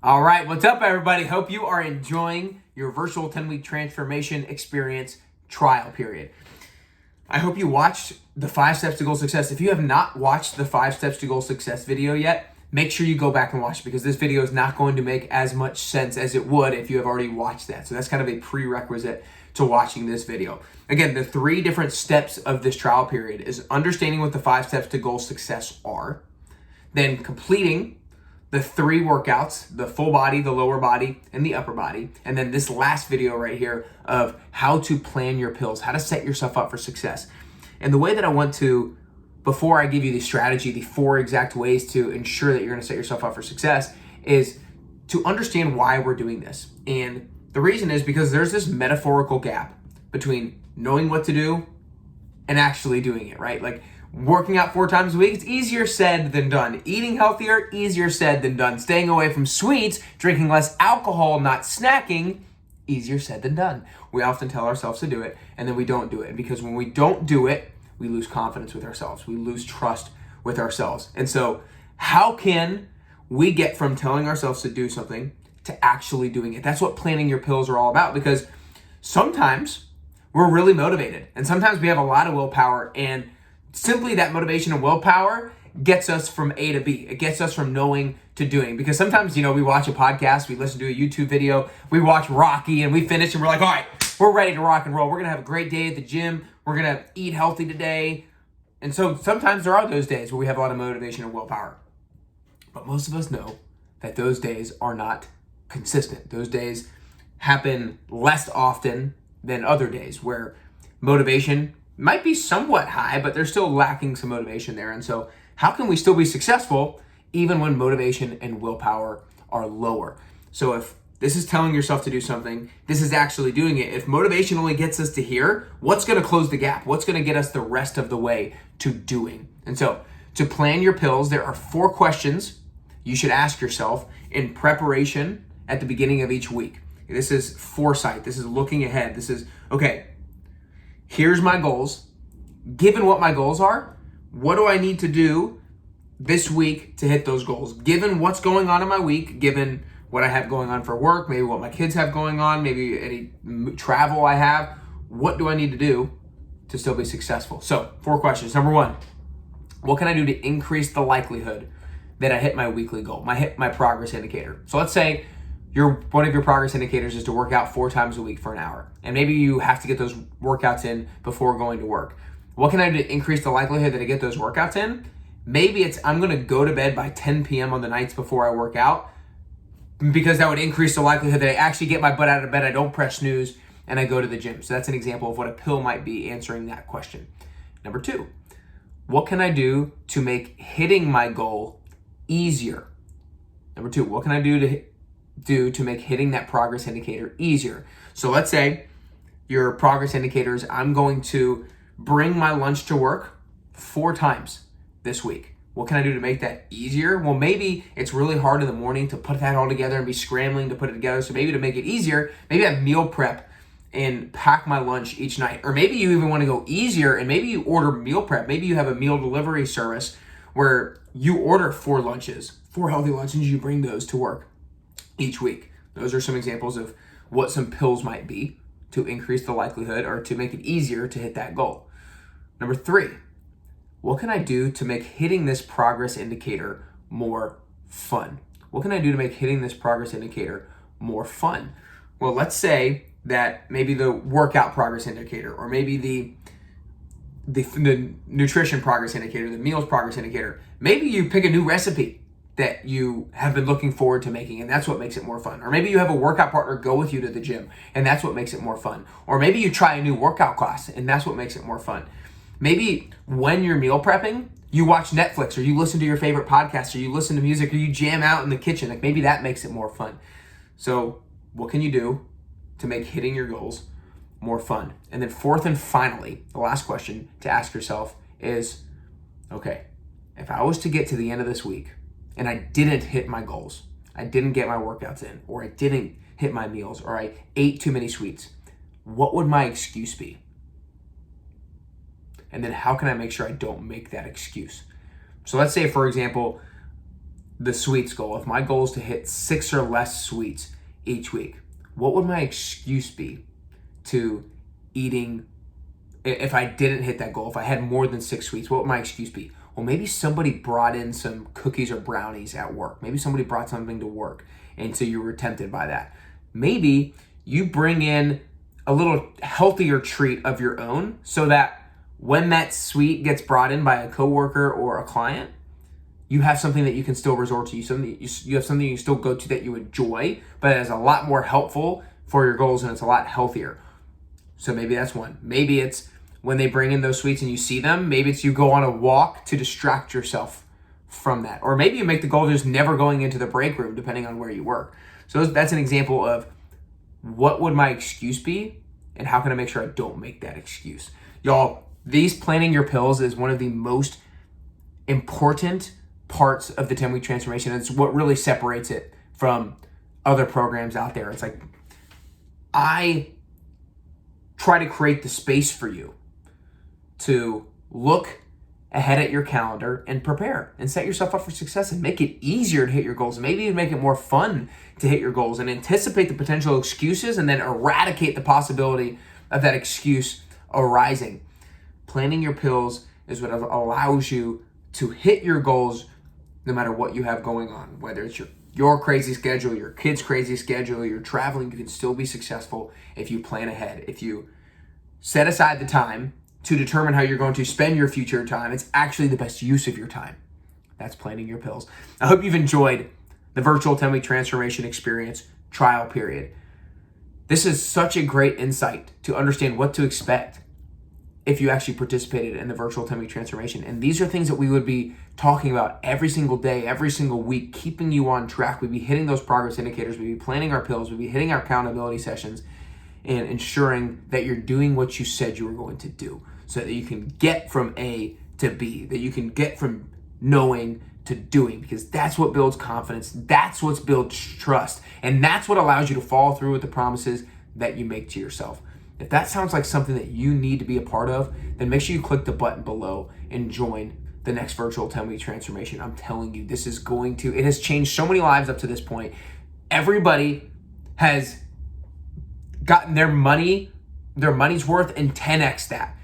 All right, what's up, everybody? Hope you are enjoying your virtual 10-week transformation experience trial period. I hope you watched the 5 Steps to Goal Success. If you have not watched the 5 Steps to Goal Success video yet, make sure you go back and watch it because this video is not going to make as much sense as it would if you have already watched that. So that's kind of a prerequisite to watching this video. Again, the 3 different steps of this trial period is understanding what the 5 Steps to Goal Success are, then completing the 3 workouts, the full body, the lower body, and the upper body. And then this last video right here of how to plan your PILS, how to set yourself up for success. And the way that I want to, before I give you the strategy, the 4 exact ways to ensure that you're gonna set yourself up for success, is to understand why we're doing this. And the reason is because there's this metaphorical gap between knowing what to do and actually doing it, right? Like, working out 4 times a week, it's easier said than done. Eating healthier, easier said than done. Staying away from sweets, drinking less alcohol, not snacking, easier said than done. We often tell ourselves to do it, and then we don't do it. Because when we don't do it, we lose confidence with ourselves. We lose trust with ourselves. And so how can we get from telling ourselves to do something to actually doing it? That's what planning your PILS are all about, because sometimes we're really motivated, and sometimes we have a lot of willpower, and simply that motivation and willpower gets us from A to B. It gets us from knowing to doing. Because sometimes, we watch a podcast, we listen to a YouTube video, we watch Rocky, and we finish and we're like, all right, we're ready to rock and roll. We're going to have a great day at the gym. We're going to eat healthy today. And so sometimes there are those days where we have a lot of motivation and willpower. But most of us know that those days are not consistent. Those days happen less often than other days where motivation might be somewhat high, but they're still lacking some motivation there. And so how can we still be successful even when motivation and willpower are lower? So if this is telling yourself to do something, this is actually doing it. If motivation only gets us to here, what's going to close the gap? What's going to get us the rest of the way to doing? And so to plan your PILS, there are 4 questions you should ask yourself in preparation at the beginning of each week. This is foresight. This is looking ahead. This is, okay, here's my goals. Given what my goals are, what do I need to do this week to hit those goals? Given what's going on in my week, given what I have going on for work, maybe what my kids have going on, maybe any travel I have, what do I need to do to still be successful? So 4 questions. Number 1, what can I do to increase the likelihood that I hit my weekly goal, my progress indicator? So let's say one of your progress indicators is to work out 4 times a week for an hour. And maybe you have to get those workouts in before going to work. What can I do to increase the likelihood that I get those workouts in? Maybe it's I'm gonna go to bed by 10 p.m. on the nights before I work out, because that would increase the likelihood that I actually get my butt out of bed, I don't press snooze, and I go to the gym. So that's an example of what a pill might be answering that question. Number 2, what can I do to make hitting my goal easier? Number 2, what can I do to make hitting that progress indicator easier? So let's say your progress indicator is I'm going to bring my lunch to work 4 times this week. What can I do to make that easier? Well, maybe it's really hard in the morning to put that all together and be scrambling to put it together. So maybe to make it easier, maybe I meal prep and pack my lunch each night. Or maybe you even want to go easier and maybe you order meal prep. Maybe you have a meal delivery service where you order 4 lunches, 4 healthy lunches, and you bring those to work each week. Those are some examples of what some PILS might be to increase the likelihood or to make it easier to hit that goal. Number 3, what can I do to make hitting this progress indicator more fun? What can I do to make hitting this progress indicator more fun? Well, let's say that maybe the workout progress indicator, or maybe the nutrition progress indicator, the meals progress indicator, maybe you pick a new recipe that you have been looking forward to making, and that's what makes it more fun. Or maybe you have a workout partner go with you to the gym, and that's what makes it more fun. Or maybe you try a new workout class, and that's what makes it more fun. Maybe when you're meal prepping, you watch Netflix, or you listen to your favorite podcast, or you listen to music, or you jam out in the kitchen. Like, maybe that makes it more fun. So what can you do to make hitting your goals more fun? And then 4th and finally, the last question to ask yourself is, okay, if I was to get to the end of this week and I didn't hit my goals, I didn't get my workouts in, or I didn't hit my meals, or I ate too many sweets, what would my excuse be? And then how can I make sure I don't make that excuse? So let's say, for example, the sweets goal, if my goal is to hit 6 or less sweets each week, what would my excuse be to eating? If I didn't hit that goal, if I had more than 6 sweets, what would my excuse be? Well, maybe somebody brought in some cookies or brownies at work. Maybe somebody brought something to work, and so you were tempted by that. Maybe you bring in a little healthier treat of your own so that when that sweet gets brought in by a coworker or a client, you have something that you can still resort to. You have something you can still go to that you enjoy, but is a lot more helpful for your goals, and it's a lot healthier. So maybe that's one. Maybe it's when they bring in those sweets and you see them, maybe it's you go on a walk to distract yourself from that. Or maybe you make the goal of just never going into the break room, depending on where you work. So that's an example of what would my excuse be and how can I make sure I don't make that excuse. Y'all, planning your PILS is one of the most important parts of the 10-week transformation. It's what really separates it from other programs out there. It's like, I try to create the space for you to look ahead at your calendar and prepare and set yourself up for success and make it easier to hit your goals. Maybe even make it more fun to hit your goals and anticipate the potential excuses and then eradicate the possibility of that excuse arising. Planning your PILS is what allows you to hit your goals no matter what you have going on, whether it's your crazy schedule, your kid's crazy schedule, you're traveling, you can still be successful if you plan ahead. If you set aside the time to determine how you're going to spend your future time, it's actually the best use of your time. That's planning your PILS. I hope you've enjoyed the virtual 10-week transformation experience trial period. This is such a great insight to understand what to expect if you actually participated in the virtual 10-week transformation. And these are things that we would be talking about every single day, every single week, keeping you on track. We'd be hitting those progress indicators. We'd be planning our PILS. We'd be hitting our accountability sessions and ensuring that you're doing what you said you were going to do so that you can get from A to B, that you can get from knowing to doing, because that's what builds confidence. That's what builds trust. And that's what allows you to follow through with the promises that you make to yourself. If that sounds like something that you need to be a part of, then make sure you click the button below and join the next virtual 10-week transformation. I'm telling you, it has changed so many lives up to this point. Everybody has gotten their money's worth and 10x that.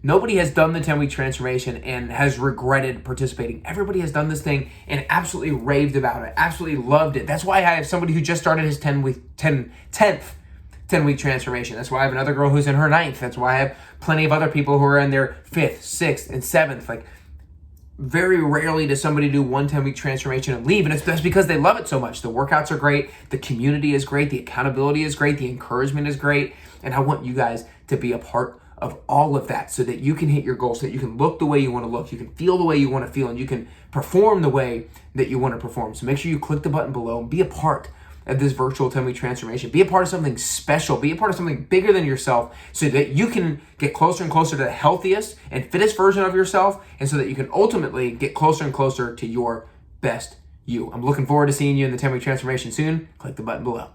Nobody has done the 10-week transformation and has regretted participating. Everybody has done this thing and absolutely raved about it, absolutely loved it. That's why I have somebody who just started his 10th 10-week transformation. That's why I have another girl who's in her 9th. That's why I have plenty of other people who are in their 5th, 6th, and 7th. Like, very rarely does somebody do one 10-week transformation and leave, and that's because they love it so much. The workouts are great, the community is great, the accountability is great, the encouragement is great, and I want you guys to be a part of all of that so that you can hit your goals, so that you can look the way you want to look, you can feel the way you want to feel, and you can perform the way that you want to perform. So make sure you click the button below and be a part of this virtual 10-week transformation. Be a part of something special. Be a part of something bigger than yourself so that you can get closer and closer to the healthiest and fittest version of yourself, and so that you can ultimately get closer and closer to your best you. I'm looking forward to seeing you in the 10-week transformation soon. Click the button below.